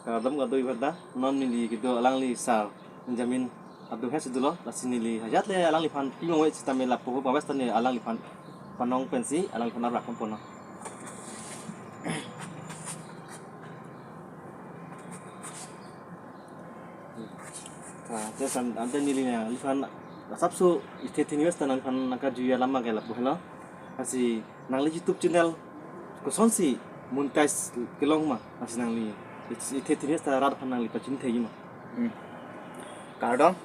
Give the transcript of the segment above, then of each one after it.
kadam ka doi bata non nili gitu alang li sar jamin adu hes itu lo lasin nili hayat le alang li pan pingong we sistem la poho pawes tan alang li pan panong pensi alang li pan rak kompono Jasan ante nili na li pan sabsu isteti niwes tan pan naka juya lama ke la pohela asi nang li YouTube channel ko sonsi monetize kelong ma asi nang li isteti niwes ta rat pan nang li pachin thegi ma Cardong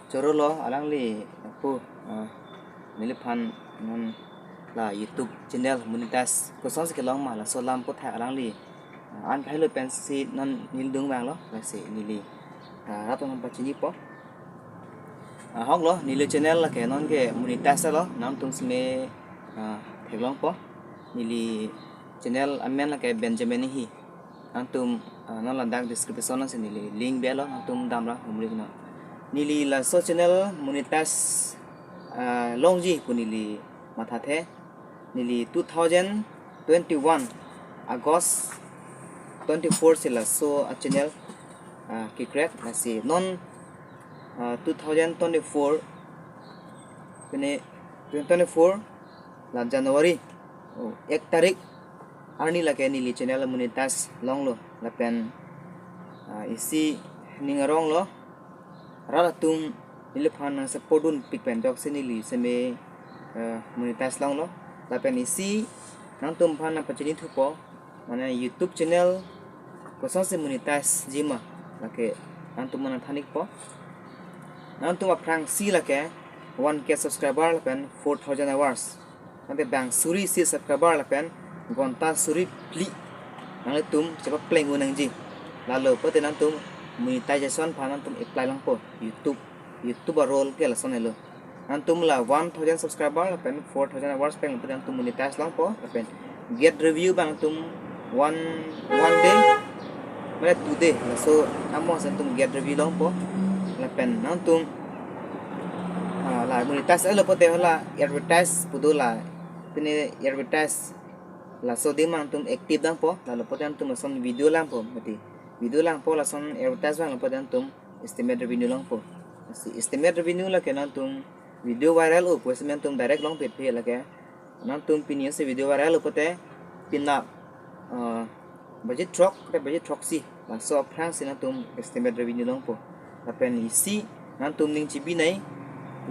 choro lo alang li pu nilipan non la YouTube channel monetize ko son ke long ma la so lam po tha alang li an phai lo pen si non nil dung bang lo la si nili rat non pa chini po hong lo nili channel la ke non ke monetize lo nam tung sme thek long po nili channel amen la ke Benjamin hi antum non la dak description non se nili link be lo antum dam la humri na nili la so channel monetize longji kunili matha the nili 2021 August 24 sila so a channel ki crack la si non 2024 kene 2024 la January 1 tarik arni la ke nili channel monetize long lo la pen isi ningarong lo rara tum nili phan sa podun pikpen dok senili seme monetize long lo la pen isi nang tum phan na pachini thupo mana YouTube channel ko se monetize jima la ke nang tum mana thanik po nang tum aprang si la ke 1k subscriber la pen 4000 hours nang bang suri si subscriber la pen gonta suri pli nang tum chapa play ngunang ji lalu pote nang tum monetization phan nang tum apply lang po YouTube role ke la sonelo antum la 1000 subscriber la pen 4000 hours pen pote antum monetize lang po la pen get review bang tum one day mala 2 day la so amos antum get review lang po la pen nang tum la monetize lo pote la advertise pudula pene advertise la so di mang tum active lang po la pote antum son video lang po mati video lang po la son advertise lang po antum estimate revenue lang po si estimate revenue la kenan tum video viral o pues men tum direct long pet phe la ke nan tum piniya se video viral o pote pinna budget truck si la so prang sin tum estimate revenue long po la pen isi nan tum ning chibi nai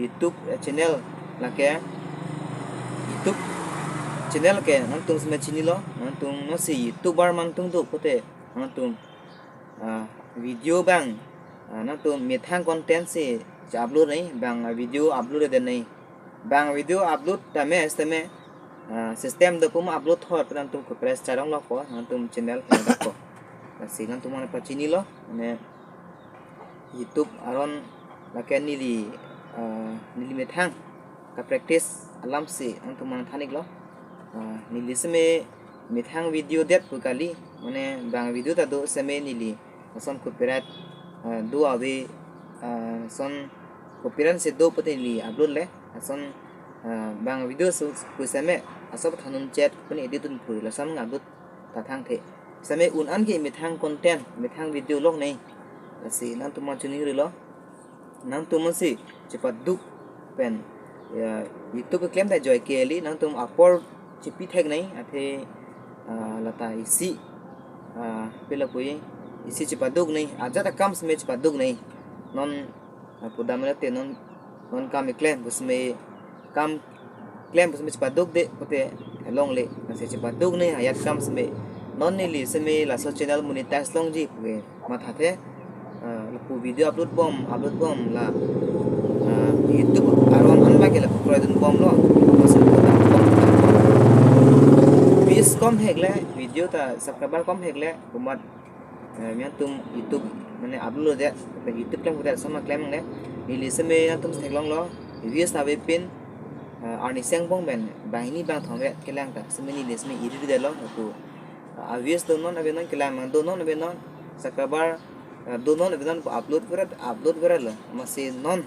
YouTube channel la ke YouTube channel ke nan tum sme chini lo nan tum no si YouTuber man tum do pote nan tum video bang nan tum methang content se upload nai bang video upload de nai bang video upload tame estame system do pum upload thot nan tum ko press charong lo ko nan tum channel da ko si nan tum mana pachini lo ne YouTube aron la ke nili methang ka practice alam si nan tum mana thanik lo nili sme methang video det ko kali mane bang video ta do sme nili son copyright do awe son copyright se do pote nili upload le son bang video su ku sme asop thanun chat pun editun phui la sam ngabut ta thang the sme un an ge methang content methang video log nei la si nan tum chuni ri lo nan tum si chepat du pen YouTube claim ta joy keli nan tum upload chipi thek nei athe lata isi pela pui isi cepat dug nei aja ta kam sme cepat dug nei non pudamela te non kam claim busme kam claim busme cepat dug de pote long le nase cepat dug nei ayat kam sme non ni li sme la so channel monetize long ji we matha the pu video upload bom la YouTube aron an ba ke la proidun bom lo vis kom hegle video ta subscriber kom hegle kumat mian tum YouTube mane upload de YouTube claim kuda sama claim ne nili sme tum theklong lo views ta be pin arni seng bong ben bahini bang thongwe kelang ta sme ni lesme iri de lo tu views do non abe non kelang do non abe non subscriber do non abe non upload kora lo masi non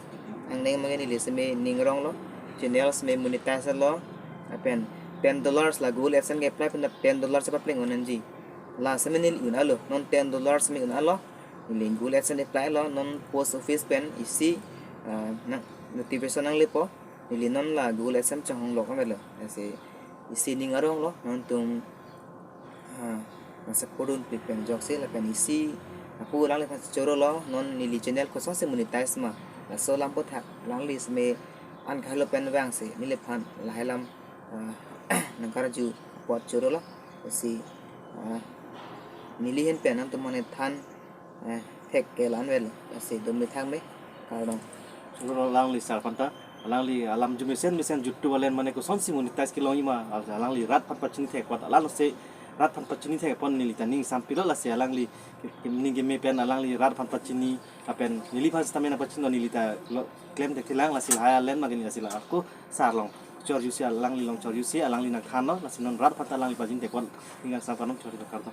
ang neng mangeni lesme ningrong lo channel sme monetize lo apen $10 la Google AdSense ke apply pen $10 se apply ngonan ji la semenil un alo non $10 me un alo nili Google AdSense apply lo non post office pen isi na notification ang lipo nili non la Google AdSense chang hong lo ka melo ase isi ning arong lo non tum masa podun pen jok se la pen isi aku lang le pas choro lo non nili channel ko so se monetize ma la so lam po thak lang lis me an khalo pen wang se nile phan la helam nang karaju pot choro lo si nili hen pen ang tumane than thek ke lan wel si dum me thang me karong Sungguh lang li sar panta lang li alam jumisen misen juttu walen mane ko sonsi monetize kilong ima lang li rat pat pachini thek pat alam se rat pan pachini thek pon nili taning sampilo la se lang li ning game pen lang li rat pan pachini apen nili pas tamena pachino nili ta claim de kilang la sil haya len magini la sil aku sar long chor yusi lang li long chor yusi lang li na khano la sinon rat pat lang li pachini thek pon tinggal sapanong chor karta